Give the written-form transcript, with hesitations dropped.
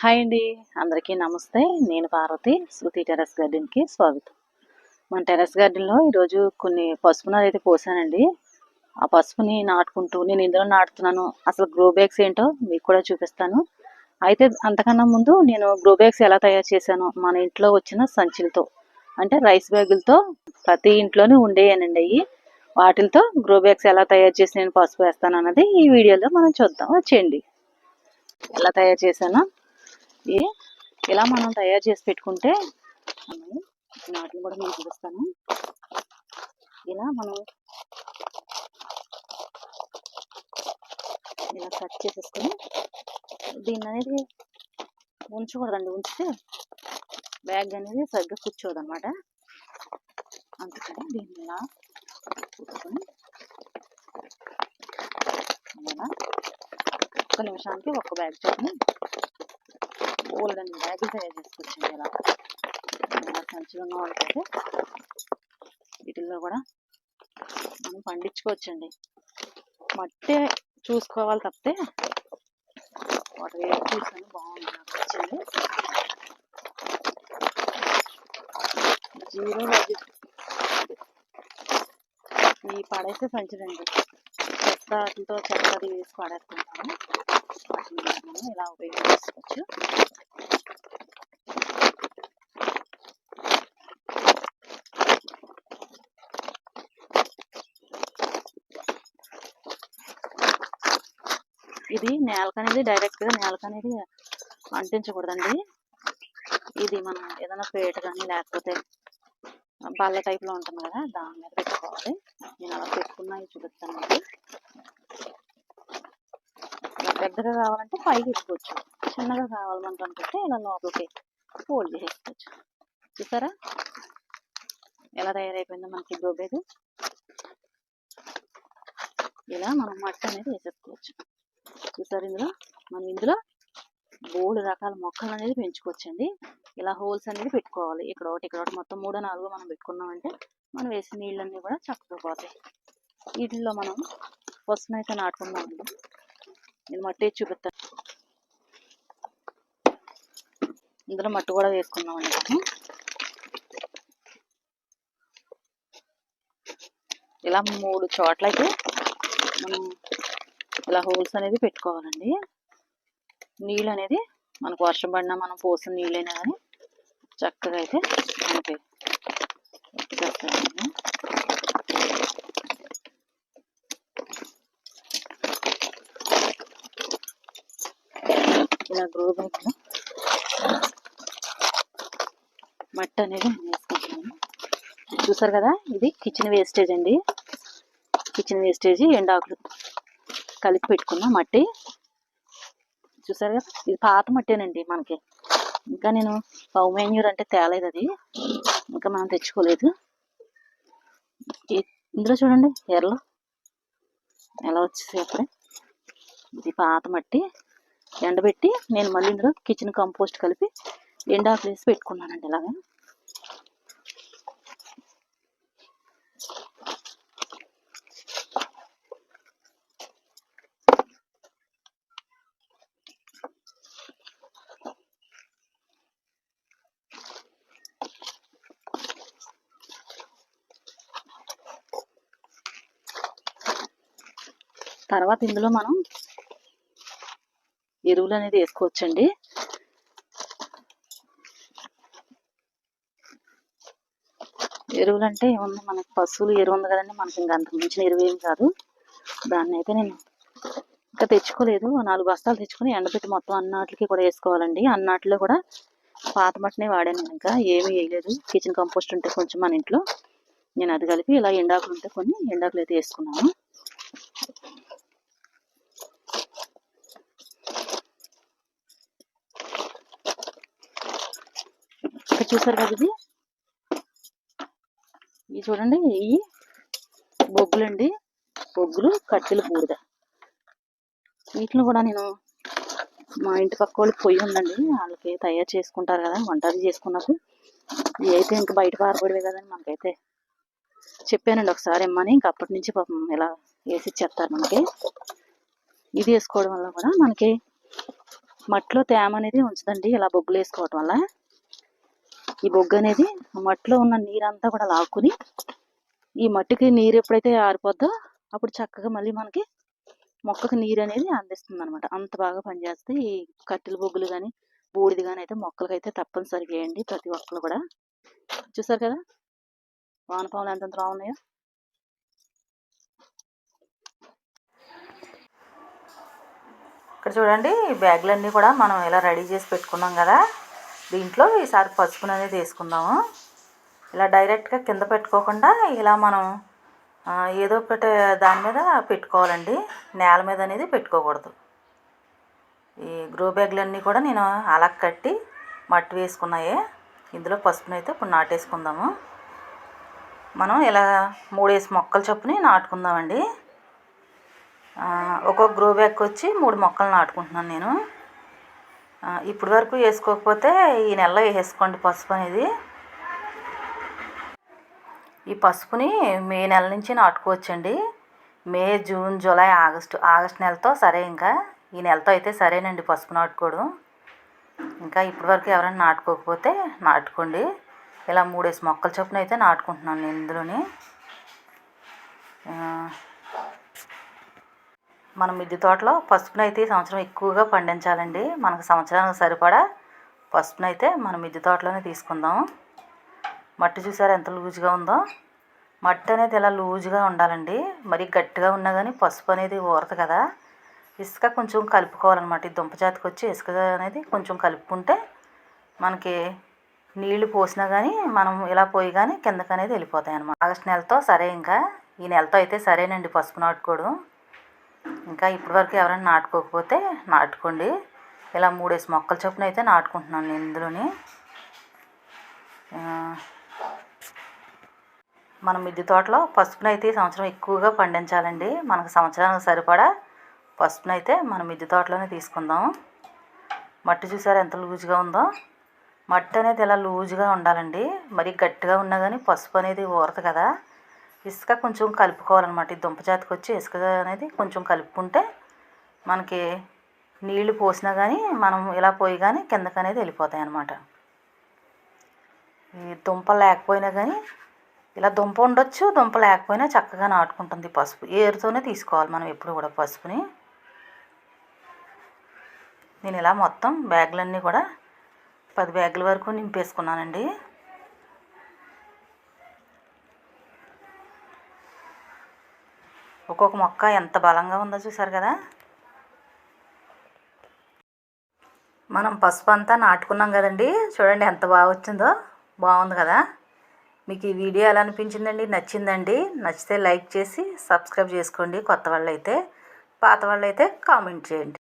Hi అండి. అందరికీ నమస్తే. నేను పార్వతి. శృతి టెర్రస్ గార్డెన్‌కి స్వాగతం. మన టెర్రస్ గార్డెన్‌లో ఈరోజు కొన్ని పసుపు నారైతే పోసానండి. ఆ పసుపుని నాటుకుంటూ నేను ఇందులో నాటుతున్నాను. అసలు గ్రో బ్యాగ్స్ ఏంటో మీకు కూడా చూపిస్తాను. అయితే అంతకన్నా ముందు నేను గ్రో బ్యాగ్స్ ఎలా తయారు చేశానో మన ఇంట్లో వచ్చిన సంచులతో అంటే రైస్ బ్యాగులతో ప్రతి ఇంట్లోనే ఉండేయనండి అయ్యి. వాటిలతో గ్రో బ్యాగ్స్ ఎలా తయారు చేసి నేను పసుపు వేస్తాను అన్నది ఈ వీడియోలో మనం చూద్దాం. వచ్చేయండి. ఎలా తయారు చేశానో ఇలా మనం తయారు చేసి పెట్టుకుంటే వాటిని కూడా నేను చూపిస్తాను. ఇలా మనం ఇలా కట్ చేసేసుకొని దీన్ని అనేది ఉంచకూడదండి. ఉంచితే బ్యాగ్ అనేది సరిగ్గా కూర్చోదు అనమాట. అందుకని దీన్ని ఇలా కూర్చొని ఇలా ఒక్క నిమిషానికి ఒక్క బ్యాగ్ చొప్పున బోల్డన్ని బ్యాగులు తయారు చేసుకొచ్చింది. ఇలా సంచిగా ఉంటుంది. వీటిల్లో కూడా మనం పండించుకోవచ్చండి. మట్టే చూసుకోవాలి తప్పితే వాటర్ చూసాను బాగుంది. నాకు వచ్చింది జీరో బడ్జెట్. ఈ పడేసే సంచులండి. చెత్తతో చెత్తది వేసి పడేస్తుంటాము. వాటిని మనం ఇలా ఉపయోగించుకోవచ్చు. ఇది నేలకనేది డైరెక్ట్గా నేలకనేది అంటించకూడదండి. ఇది మనం ఏదైనా పేట కానీ లేకపోతే బల్ల టైప్లో ఉంటుంది కదా, దాని మీద పెట్టుకోవాలి. నేను అలా పెట్టుకున్నాయి చూపిస్తానండి. పెద్దగా కావాలంటే పైకి పెట్టుకోవచ్చు, చిన్నగా కావాలంటే అనుకుంటే ఇలా లోపలికి ఫోల్డ్ చేసేసుకోవచ్చు. చూసారా ఎలా తయారైపోయిందో మనకి గ్రో బ్యాగ్. ఇలా మనం మట్టి అనేది వేసేసుకోవచ్చు. చూసారు ఇందులో బోల్డ్ రకాల మొక్కలు అనేది పెంచుకోవచ్చండి. ఇలా హోల్స్ అనేది పెట్టుకోవాలి. ఇక్కడ ఒకటి మొత్తం 3-4 మనం పెట్టుకున్నామంటే మనం వేసిన నీళ్ళన్నీ కూడా చక్కగా పోతాయి. వీటిల్లో మనం పసుపునైతే నాటుకున్నామండి. నేను మట్టి చూపిస్తాను. ఇందులో మట్టి కూడా వేసుకున్నామండి. ఇలా 3 చోట్లయితే మనం ఇలా హోల్స్ అనేది పెట్టుకోవాలండి. నీళ్ళు అనేది మనకు వర్షం పడినా మనం పోసిన నీళ్ళైనా కానీ చక్కగా అయితే మనకి వచ్చేస్తాయండి. ఇలా గ్రో బ్యాగ్లో మట్టి అనేది వేసుకుంటున్నాను. చూసారు కదా, ఇది కిచెన్ వేస్టేజ్ అండి. కిచెన్ వేస్టేజ్ ఎండాకులు కలిపి పెట్టుకున్న మట్టి. చూసారు కదా, ఇది పాత మట్టేనండి మనకి. ఇంకా నేను కౌ మాన్యూర్ అంటే తేలేదు, అది ఇంకా మనం తెచ్చుకోలేదు. ఇందులో చూడండి ఎర్రలు ఎలా వచ్చేసాయి అప్పుడే. ఇది పాత మట్టి ఎండబెట్టి నేను మళ్ళీ ఇందులో కిచెన్ కంపోస్ట్ కలిపి ఎండాకులు వేసి పెట్టుకున్నానండి. ఇలాగా తర్వాత ఇందులో మనం ఎరువులు అనేది వేసుకోవచ్చండి. ఎరువులు అంటే ఏముంది, మనకి పశువులు ఎరువు ఉంది కదండి, మనకి ఇంకా అంత మించిన ఎరువు ఏం కాదు. దాన్ని అయితే నేను ఇంకా తెచ్చుకోలేదు. 4 బస్తాలు తెచ్చుకొని ఎండబెట్టి మొత్తం అన్నాటికి కూడా వేసుకోవాలండి. అన్నాటిలో కూడా పాత మట్టినే వాడాను. నేను ఇంకా ఏమీ వేయలేదు. కిచెన్ కంపోస్ట్ ఉంటే కొంచెం మన ఇంట్లో నేను అది కలిపి ఇలా ఎండాకులు ఉంటే కొన్ని ఎండాకులు అయితే వేసుకున్నాను. చూసారు కదా, ఇది చూడండి, ఇవి బొగ్గులండి. బొగ్గులు కట్టెలు బూడిద. వీటిని కూడా నేను మా ఇంటి పక్క వాళ్ళు పొయ్యి ఉందండి, వాళ్ళకి తయారు చేసుకుంటారు కదా వంట అది చేసుకున్నప్పుడు. ఇవి అయితే ఇంకా బయట పారబడివే కదండి, మనకైతే చెప్పానండి ఒకసారి ఇమ్మని. ఇంక అప్పటి నుంచి పాపం ఇలా వేసి ఇచ్చేస్తారు మనకి. ఇది వేసుకోవడం వల్ల కూడా మనకి మట్టిలో తేమ అనేది ఉంచదండి ఇలా బొగ్గులు వేసుకోవటం వల్ల. ఈ బొగ్గు అనేది మట్టిలో ఉన్న నీరంతా కూడా లాక్కుని ఈ మట్టికి నీరు ఎప్పుడైతే ఆరిపోద్దో అప్పుడు చక్కగా మళ్ళీ మనకి మొక్కకు నీరు అనేది అందిస్తుంది అనమాట. అంత బాగా పనిచేస్తాయి ఈ కట్టెల బొగ్గులు కానీ బూడిది కానీ అయితే మొక్కలకైతే తప్పనిసరిగా వేయండి ప్రతి ఒక్కరు కూడా. చూసారు కదా వానపాములు ఎంతెంత బాగున్నాయో. ఇక్కడ చూడండి ఈ బ్యాగులన్నీ కూడా మనం ఇలా రెడీ చేసి పెట్టుకున్నాం కదా. దీంట్లో ఈసారి పసుపును అనేది వేసుకుందాము. ఇలా డైరెక్ట్గా కింద పెట్టుకోకుండా ఇలా మనం ఏదో ఒకటి దాని మీద పెట్టుకోవాలండి. నేల మీద అనేది పెట్టుకోకూడదు. ఈ గ్రో బ్యాగులన్నీ కూడా నేను అలా కట్టి మట్టి వేసుకున్నాయే. ఇందులో పసుపునైతే ఇప్పుడు నాటేసుకుందాము. మనం ఇలా 3 మొక్కలు చొప్పున నాటుకుందామండి. ఒక్కొక్క గ్రో బ్యాగ్కి వచ్చి 3 మొక్కలు నాటుకుంటున్నాను నేను. ఇప్పటి వరకు వేసుకోకపోతే ఈ నెలలో వేసుకోండి పసుపు అనేది. ఈ పసుపుని మే నెల నుంచి నాటుకోవచ్చండి. మే, జూన్, జూలై, ఆగస్టు నెలతో సరే. ఇంకా ఈ నెలతో అయితే సరేనండి పసుపు నాటుకోవడం. ఇంకా ఇప్పటి వరకు ఎవరైనా నాటుకోకపోతే నాటుకోండి. ఇలా 3 మొక్కల చొప్పున అయితే నాటుకుంటున్నాను నేను ఇందులోని. మన మిద్దె తోటలో పసుపునైతే ఈ సంవత్సరం ఎక్కువగా పండించాలండి. మనకు సంవత్సరానికి సరిపడా పసుపునైతే మన మిద్దె తోటలోనే తీసుకుందాం. మట్టి చూసారా ఎంత లూజుగా ఉందో. మట్టి అనేది ఇలా లూజుగా ఉండాలండి. మరి గట్టిగా ఉన్నా కానీ పసుపు అనేది ఊరదు కదా. ఇసుక కొంచెం కలుపుకోవాలన్నమాట. ఈ దుంపజాతికి వచ్చి ఇసుక అనేది కొంచెం కలుపుకుంటే మనకి నీళ్లు పోసినా కానీ మనం ఇలా పోయి కానీ కిందకి అనేది వెళ్ళిపోతాయి అన్నమాట. ఆగస్టు నెలతో సరే. ఇంకా ఈ నెలతో అయితే సరేనండి పసుపు నాటుకోవడం. ఇంకా ఇప్పటి వరకు ఎవరైనా నాటుకోకపోతే నాటుకోండి. ఇలా 3 మొక్కల చొప్పున అయితే నాటుకుంటున్నాను నేను ఇందులోని. మన మిద్దె తోటలో పసుపునైతే ఈ సంవత్సరం ఎక్కువగా పండించాలండి. మనకు సంవత్సరానికి సరిపడా పసుపునైతే మన మిద్దె తోటలోనే తీసుకుందాం. మట్టి చూసారా ఎంత లూజుగా ఉందో. మట్టి అనేది ఇలా లూజుగా ఉండాలండి. మరి గట్టిగా ఉన్నా కానీ పసుపు అనేది ఊరదు కదా. ఇసుక కొంచెం కలుపుకోవాలన్నమాట. ఈ దుంపజాతికి వచ్చి ఇసుక అనేది కొంచెం కలుపుకుంటే మనకి నీళ్లు పోసినా కానీ మనం ఇలా పోయి కానీ కిందకి అనేది వెళ్ళిపోతాయి అన్నమాట. ఈ దుంప లేకపోయినా కానీ ఇలా దుంప ఉండొచ్చు, దుంప లేకపోయినా చక్కగా నాటుకుంటుంది పసుపు. ఏరుతోనే తీసుకోవాలి మనం ఎప్పుడు కూడా పసుపుని. నేను ఇలా మొత్తం బ్యాగులన్నీ కూడా 10 బ్యాగుల వరకు నింపేసుకున్నానండి. ఒక్కొక్క మొక్క ఎంత బలంగా ఉందో చూసారు కదా. మనం పసుపు అంతా నాటుకున్నాం కదండి. చూడండి ఎంత బాగా వచ్చిందో. బాగుంది కదా. మీకు ఈ వీడియో ఎలా అనిపించిందండి? నచ్చిందండి? నచ్చితే లైక్ చేసి సబ్స్క్రైబ్ చేసుకోండి. కొత్త వాళ్ళు అయితే, పాత వాళ్ళు అయితే కామెంట్ చేయండి.